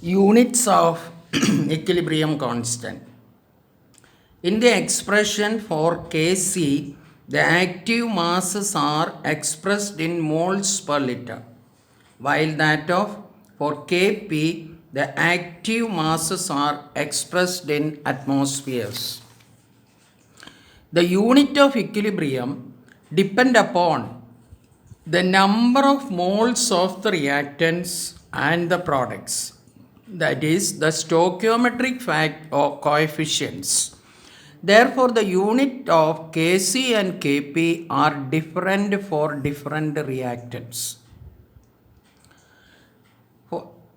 Units of equilibrium constant. In the expression for Kc, the active masses are expressed in moles per liter, while that of for Kp, the active masses are expressed in atmospheres. The unit of equilibrium depend upon the number of moles of the reactants and the products, that is the stoichiometric fact or coefficients. Therefore, the unit of Kc and Kp are different for different reactants.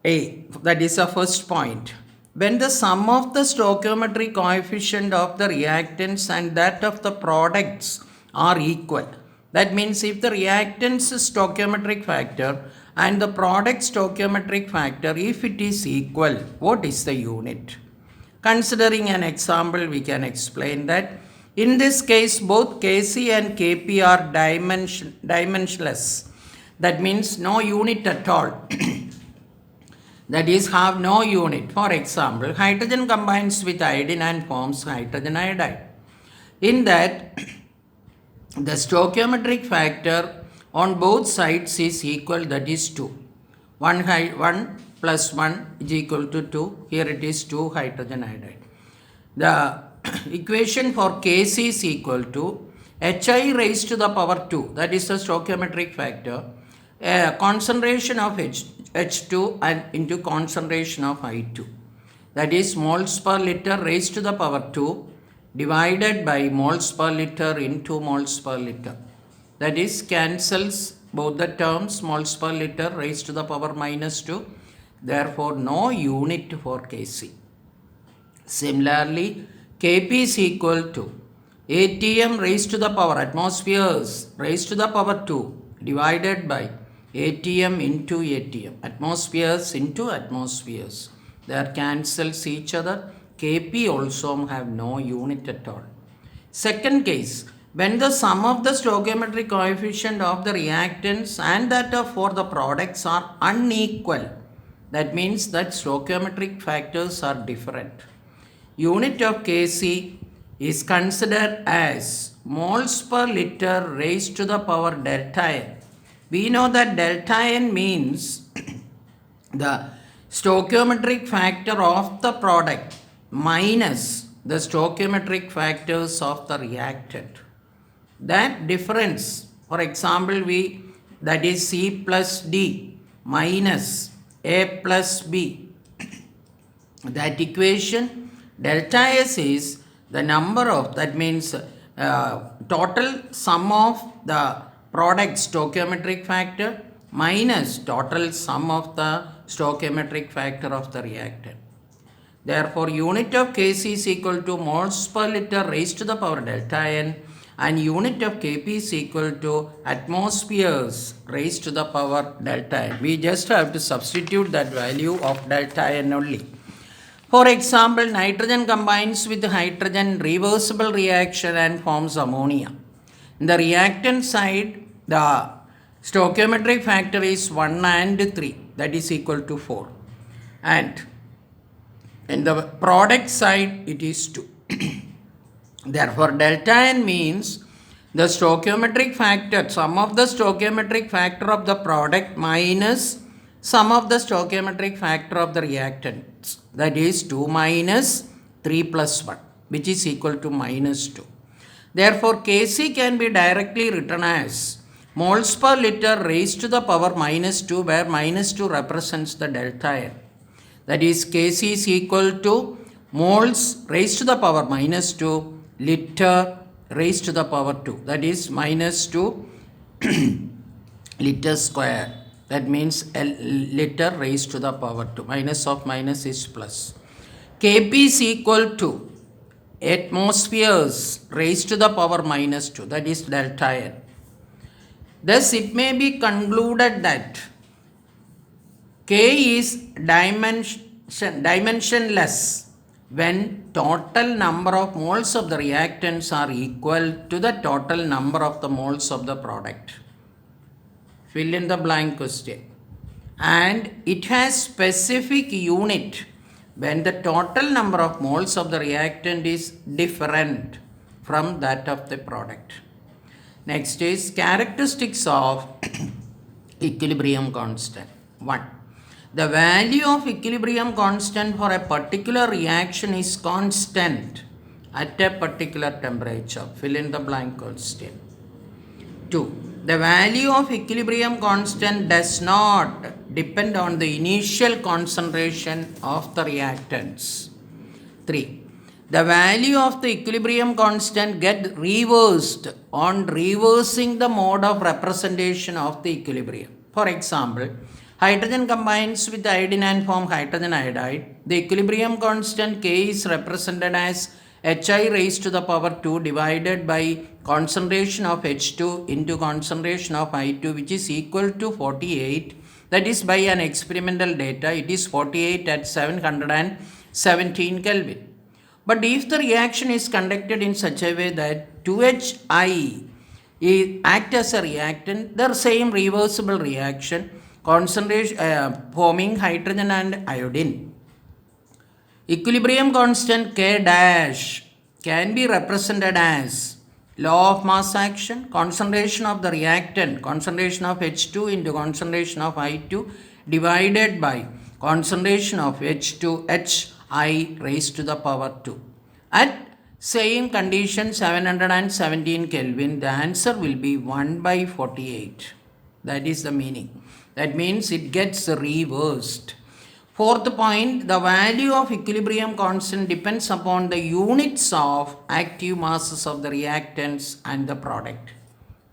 That is the first point. When the sum of the stoichiometric coefficient of the reactants and that of the products are equal, that means if the reactants stoichiometric factor and the product stoichiometric factor, if it is equal, what is the unit? Considering an example, we can explain that. In this case, both Kc and Kp are dimensionless. That means no unit at all. That is, have no unit. For example, hydrogen combines with iodine and forms hydrogen iodide. In that, the stoichiometric factor on both sides is equal, that is 2. 1 plus 1 is equal to 2. Here it is 2 hydrogen iodide. The equation for Kc is equal to Hi raised to the power 2. That is the stoichiometric factor. Concentration of H2 and into concentration of I2. That is moles per liter raised to the power 2 divided by moles per liter into moles per liter. That is cancels both the terms, moles per liter raised to the power minus 2. Therefore, no unit for Kc. Similarly, Kp is equal to atm raised to the power atmospheres raised to the power 2 divided by atm into atm, atmospheres into atmospheres. They are cancels each other. Kp also have no unit at all. Second case, when the sum of the stoichiometric coefficient of the reactants and that of for the products are unequal, that means that stoichiometric factors are different. Unit of Kc is considered as moles per liter raised to the power delta n. We know that delta n means the stoichiometric factor of the product minus the stoichiometric factors of the reactant. That difference, for example, that is C plus D minus A plus B. That equation delta S is the number of, that means total sum of the product stoichiometric factor minus total sum of the stoichiometric factor of the reactant. Therefore, unit of Kc is equal to moles per liter raised to the power delta n, and unit of Kp is equal to atmospheres raised to the power delta n. We just have to substitute that value of delta n only. For example, nitrogen combines with hydrogen, reversible reaction, and forms ammonia. In the reactant side, the stoichiometric factor is 1 and 3, that is equal to 4. And in the product side, it is 2. Therefore, delta n means the stoichiometric factor, sum of the stoichiometric factor of the product minus sum of the stoichiometric factor of the reactants. That is 2 minus 3 plus 1, which is equal to minus 2. Therefore, Kc can be directly written as moles per liter raised to the power minus 2, where minus 2 represents the delta n. That is, Kc is equal to moles raised to the power minus 2 liter raised to the power 2. That is minus 2 liter square. That means liter raised to the power 2. Minus of minus is plus. Kp is equal to atmospheres raised to the power minus 2. That is delta n. Thus, it may be concluded that K is dimensionless when total number of moles of the reactants are equal to the total number of the moles of the product. Fill in the blank question. and it has specific unit when the total number of moles of the reactant is different from that of the product. Next is characteristics of equilibrium constant. 1. The value of equilibrium constant for a particular reaction is constant at a particular temperature. Fill in the blank question. 2. The value of equilibrium constant does not depend on the initial concentration of the reactants. 3. The value of the equilibrium constant gets reversed on reversing the mode of representation of the equilibrium. For example, hydrogen combines with iodine and form hydrogen iodide. The equilibrium constant K is represented as Hi raised to the power 2 divided by concentration of H2 into concentration of I2, which is equal to 48. That is, by an experimental data, it is 48 at 717 Kelvin. But if the reaction is conducted in such a way that 2Hi act as a reactant, the same reversible reaction, concentration forming hydrogen and iodine. Equilibrium constant K dash can be represented as law of mass action, concentration of the reactant, concentration of H2 into concentration of I2 divided by concentration of H2 Hi raised to the power 2. At same condition 717 Kelvin, the answer will be 1 by 48. That is the meaning. That means it gets reversed. Fourth point, the value of equilibrium constant depends upon the units of active masses of the reactants and the product.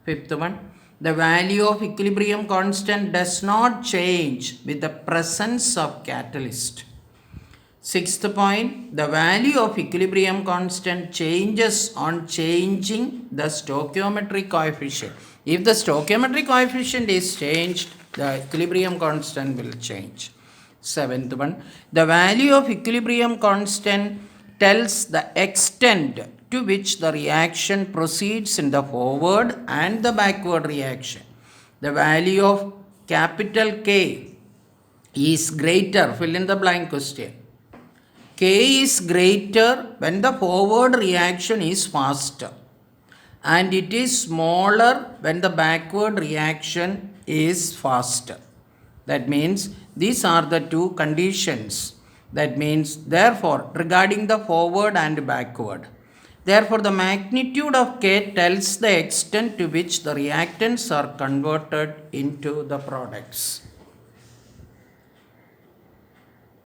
Fifth one, the value of equilibrium constant does not change with the presence of catalyst. Sixth point, the value of equilibrium constant changes on changing the stoichiometric coefficient. If the stoichiometric coefficient is changed, the equilibrium constant will change. Seventh one, the value of equilibrium constant tells the extent to which the reaction proceeds in the forward and the backward reaction. The value of capital K is greater, fill in the blank question. K is greater when the forward reaction is faster, and it is smaller when the backward reaction is faster. That means these are the two conditions. That means, therefore, regarding the forward and backward. Therefore, the magnitude of K tells the extent to which the reactants are converted into the products.